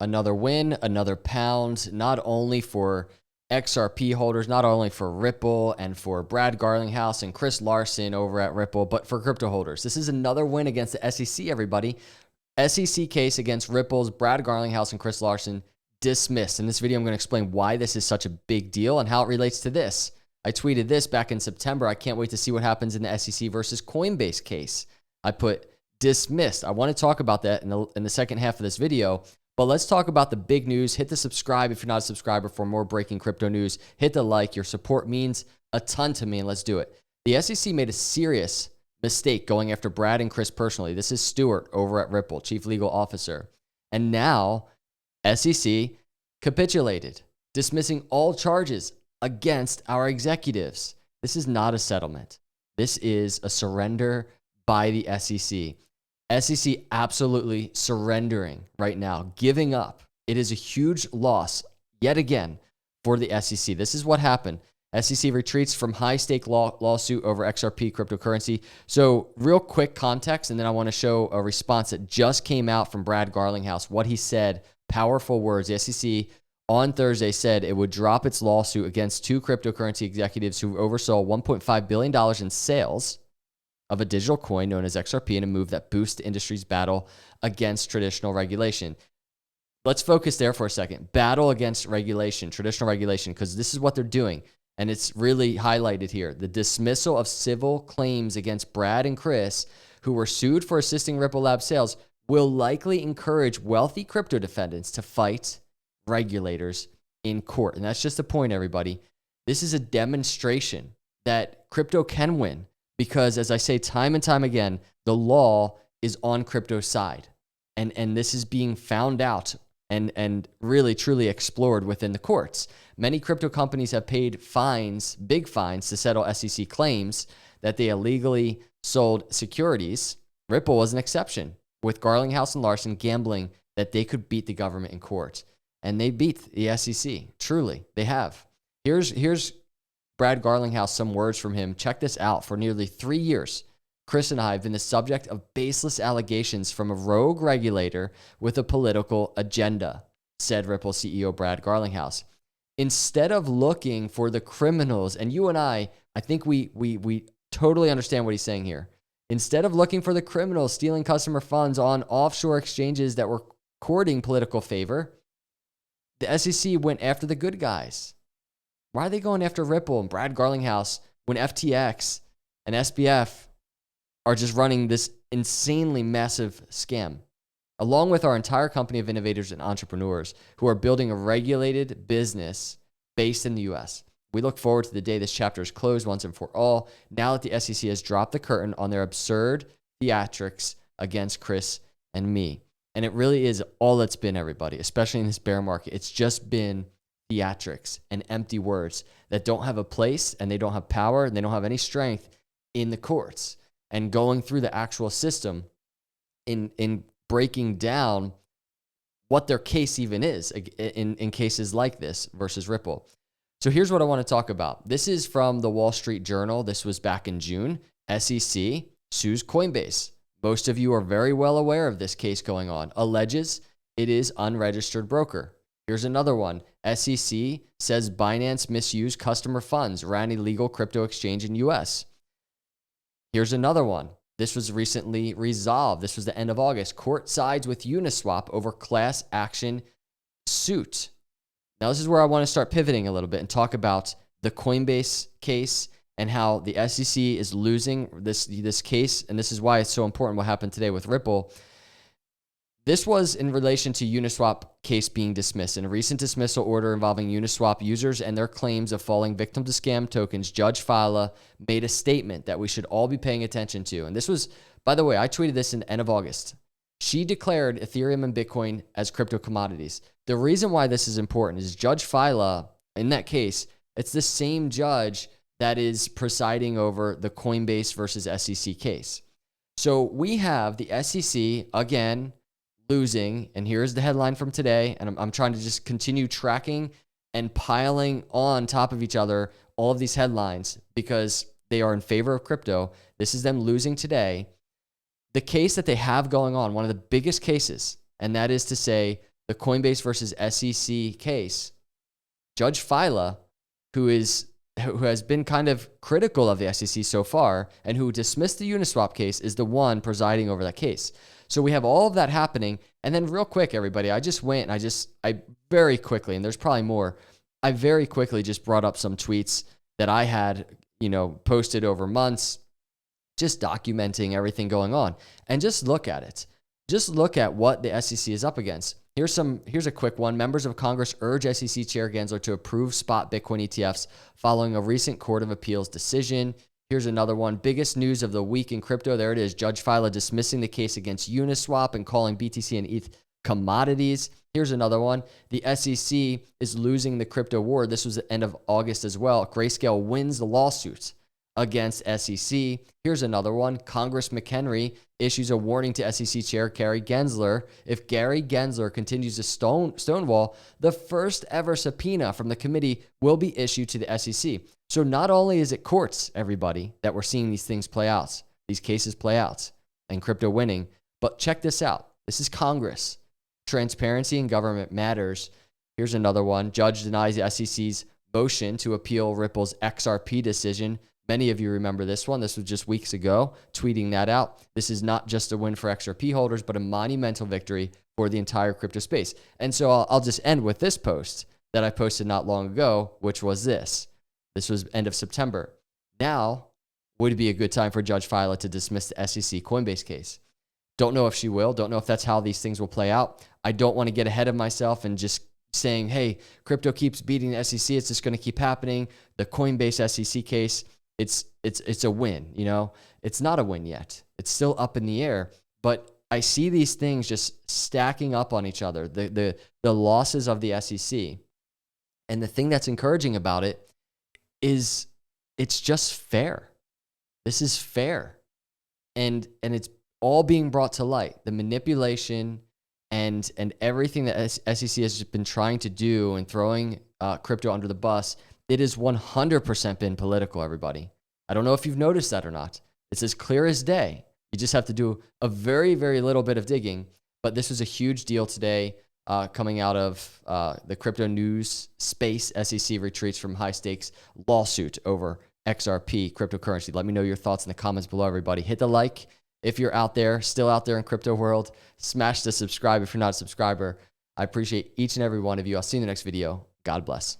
another win, another pound, not only for XRP holders, not only for Ripple and for Brad Garlinghouse and Chris Larson over at Ripple, but for crypto holders. This is another win against the SEC, everybody. SEC case against Ripple's Brad Garlinghouse and Chris Larson dismissed. In this video, I'm going to explain why this is such a big deal and how it relates to this. I tweeted this back in September. I can't wait to see what happens in the SEC versus Coinbase case. I put dismissed. I want to talk about that in the second half of this video. But let's talk about the big news. Hit the subscribe if you're not a subscriber for more breaking crypto news. Hit the like. Your support means a ton to me, and let's do it. The SEC made a serious mistake going after Brad and Chris personally. This is Stewart over at Ripple, Chief Legal Officer. And now SEC capitulated, dismissing all charges against our executives. This is not a settlement. This is a surrender by the SEC. SEC absolutely surrendering right now, giving up. It is a huge loss yet again for the SEC. This is what happened. SEC retreats from high-stake lawsuit over XRP cryptocurrency. So real quick context, and then I want to show a response that just came out from Brad Garlinghouse, what he said, powerful words. The SEC on Thursday said it would drop its lawsuit against two cryptocurrency executives who oversaw $1.5 billion in sales of a digital coin known as XRP in a move that boosts the industry's battle against traditional regulation. Let's focus there for a second. Battle against regulation, traditional regulation, because this is what they're doing. And it's really highlighted here. The dismissal of civil claims against Brad and Chris, who were sued for assisting Ripple Lab sales, will likely encourage wealthy crypto defendants to fight regulators in court. And that's just the point, everybody. This is a demonstration that crypto can win because, as I say time and time again, the law is on crypto's side. And this is being found out and really, truly explored within the courts. Many crypto companies have paid fines, big fines, to settle SEC claims that they illegally sold securities. Ripple was an exception, with Garlinghouse and Larson gambling that they could beat the government in court. And they beat the SEC. Truly, they have. Here's Brad Garlinghouse, some words from him. Check this out. For nearly 3 years, Chris and I have been the subject of baseless allegations from a rogue regulator with a political agenda, said Ripple CEO Brad Garlinghouse. Instead of looking for the criminals, and you and I think we totally understand what he's saying here. Instead of looking for the criminals stealing customer funds on offshore exchanges that were courting political favor, the SEC went after the good guys. Why are they going after Ripple and Brad Garlinghouse when FTX and SBF are just running this insanely massive scam, along with our entire company of innovators and entrepreneurs who are building a regulated business based in the US? We look forward to the day this chapter is closed once and for all, now that the SEC has dropped the curtain on their absurd theatrics against Chris and me. And it really is all it's been, everybody, especially in this bear market. It's just been theatrics and empty words that don't have a place, and they don't have power, and they don't have any strength in the courts. And going through the actual system in breaking down what their case even is in cases like this versus Ripple. So here's what I want to talk about. This is from the Wall Street Journal. This was back in June. SEC sues Coinbase. Most of you are very well aware of this case going on. Alleges it is unregistered broker. Here's another one. SEC says Binance misused customer funds, ran illegal crypto exchange in US. Here's another one. This was recently resolved. This was the end of August. Court sides with Uniswap over class action suit. Now, this is where I want to start pivoting a little bit and talk about the Coinbase case and how the SEC is losing this case. And this is why it's so important what happened today with Ripple. This was in relation to Uniswap case being dismissed. In a recent dismissal order involving Uniswap users and their claims of falling victim to scam tokens, Judge Fila made a statement that we should all be paying attention to. And this was, by the way, I tweeted this in the end of August. She declared Ethereum and Bitcoin as crypto commodities. The reason why this is important is Judge Fila, in that case, it's the same judge that is presiding over the Coinbase versus SEC case. So we have the SEC, again, losing, and here's the headline from today, and I'm trying to just continue tracking and piling on top of each other all of these headlines because they are in favor of crypto. This is them losing today. The case that they have going on, one of the biggest cases, and that is to say the Coinbase versus SEC case, Judge Fila, who has been kind of critical of the SEC so far and who dismissed the Uniswap case, is the one presiding over that case. So we have all of that happening. And then real quick, everybody, I just went and I very quickly, and there's probably more, I very quickly just brought up some tweets that I had, posted over months, just documenting everything going on. And just look at it. Just look at what the SEC is up against. Here's a quick one. Members of Congress urge SEC Chair Gensler to approve spot Bitcoin ETFs following a recent Court of Appeals decision. Here's another one. Biggest news of the week in crypto. There it is. Judge Fila dismissing the case against Uniswap and calling BTC and ETH commodities. Here's another one. The SEC is losing the crypto war. This was the end of August as well. Grayscale wins the lawsuit against SEC. Here's another one. Congress McHenry issues a warning to SEC Chair Gary Gensler. If Gary Gensler continues to stonewall, the first ever subpoena from the committee will be issued to the SEC. So not only is it courts, everybody, that we're seeing these things play out, these cases play out, and crypto winning, but check this out. This is Congress. Transparency in government matters. Here's another one. Judge denies the SEC's motion to appeal Ripple's XRP decision. Many of you remember this one. This was just weeks ago, tweeting that out. This is not just a win for XRP holders, but a monumental victory for the entire crypto space. And so I'll just end with this post that I posted not long ago, which was this. This was end of September. Now would be a good time for Judge Fila to dismiss the SEC Coinbase case. Don't know if she will. Don't know if that's how these things will play out. I don't want to get ahead of myself and just saying, hey, crypto keeps beating the SEC. It's just going to keep happening. The Coinbase SEC case, it's a win. It's not a win yet. It's still up in the air. But I see these things just stacking up on each other. The losses of the SEC, and the thing that's encouraging about it is it's just fair. This is fair, and it's all being brought to light. The manipulation and everything that SEC has been trying to do and throwing crypto under the bus, it has 100% been political, everybody. I don't know if you've noticed that or not. It's as clear as day. You just have to do a very, very little bit of digging. But this was a huge deal today coming out of the crypto news space. SEC retreats from high stakes lawsuit over XRP cryptocurrency. Let me know your thoughts in the comments below, everybody. Hit the like if you're out there, still out there in crypto world. Smash the subscribe if you're not a subscriber. I appreciate each and every one of you. I'll see you in the next video. God bless.